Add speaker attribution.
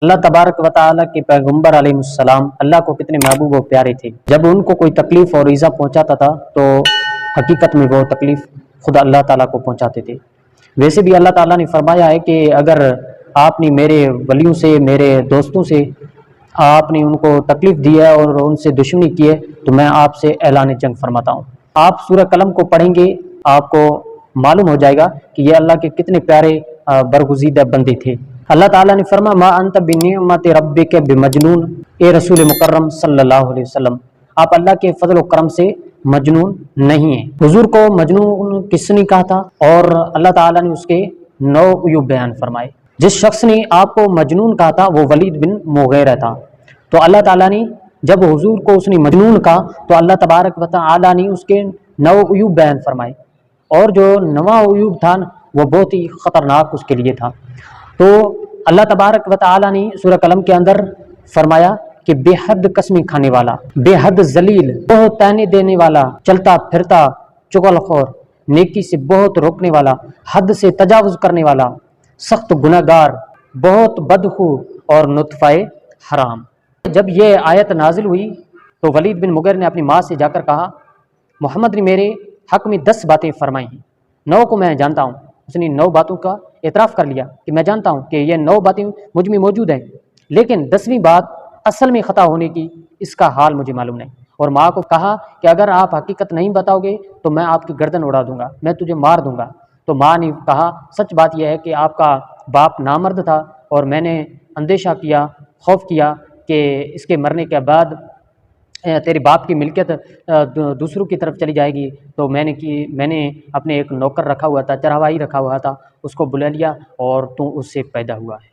Speaker 1: اللہ تبارک و تعالیٰ کے پیغمبر علیہ السلام اللہ کو کتنے محبوب و پیارے تھے۔ جب ان کو کوئی تکلیف اور ایذا پہنچاتا تھا تو حقیقت میں وہ تکلیف خدا اللہ تعالیٰ کو پہنچاتے تھے۔ ویسے بھی اللہ تعالیٰ نے فرمایا ہے کہ اگر آپ نے میرے ولیوں سے، میرے دوستوں سے آپ نے ان کو تکلیف دی ہے اور ان سے دشمنی کی ہے تو میں آپ سے اعلان جنگ فرماتا ہوں۔ آپ سورہ قلم کو پڑھیں گے آپ کو معلوم ہو جائے گا کہ یہ اللہ کے کتنے پیارے برگزیدہ بندے تھے۔ اللہ تعالیٰ نے فرمایا ما انت بنعمت ربک بمجنون، اے رسول مکرم صلی اللہ علیہ وسلم آپ اللہ کے فضل و کرم سے مجنون نہیں ہیں۔ حضور کو مجنون کس نے کہا تھا اور اللہ تعالیٰ نے اس کے 9 عیوب بیان فرمائے۔ جس شخص نے آپ کو مجنون کہا تھا وہ ولید بن مغیرہ تھا، تو اللہ تعالیٰ نے جب حضور کو اس نے مجنون کہا تو اللہ تبارک و تعالیٰ نے اس کے 9 عیوب بیان فرمائے، اور جو 9واں عیوب تھا وہ بہت ہی خطرناک اس کے لیے تھا۔ تو اللہ تبارک و تعالیٰ نے سورہ قلم کے اندر فرمایا کہ بے حد قسمیں کھانے والا، بے حد ذلیل، بہت طعنے دینے والا، چلتا پھرتا چغل خور، نیکی سے بہت روکنے والا، حد سے تجاوز کرنے والا، سخت گناہگار، بہت بدخو اور نطفہ حرام۔ جب یہ آیت نازل ہوئی تو ولید بن مغیرہ نے اپنی ماں سے جا کر کہا محمد نے میرے حق میں 10 باتیں فرمائی ہیں، 9 کو میں جانتا ہوں۔ اس نے 9 باتوں کا اعتراف کر لیا کہ میں جانتا ہوں کہ یہ 9 باتیں مجھ میں موجود ہیں، لیکن 10ویں بات اصل میں خطا ہونے کی اس کا حال مجھے معلوم نہیں۔ اور ماں کو کہا کہ اگر آپ حقیقت نہیں بتاؤ گے تو میں آپ کی گردن اڑا دوں گا، میں تجھے مار دوں گا۔ تو ماں نے کہا سچ بات یہ ہے کہ آپ کا باپ نامرد تھا اور میں نے اندیشہ کیا، خوف کیا کہ اس کے مرنے کے بعد تیرے باپ کی ملکیت دوسروں کی طرف چلی جائے گی، تو میں نے اپنے ایک نوکر رکھا ہوا تھا، چرواہی رکھا ہوا تھا، اس کو بلا لیا اور تو اس سے پیدا ہوا ہے۔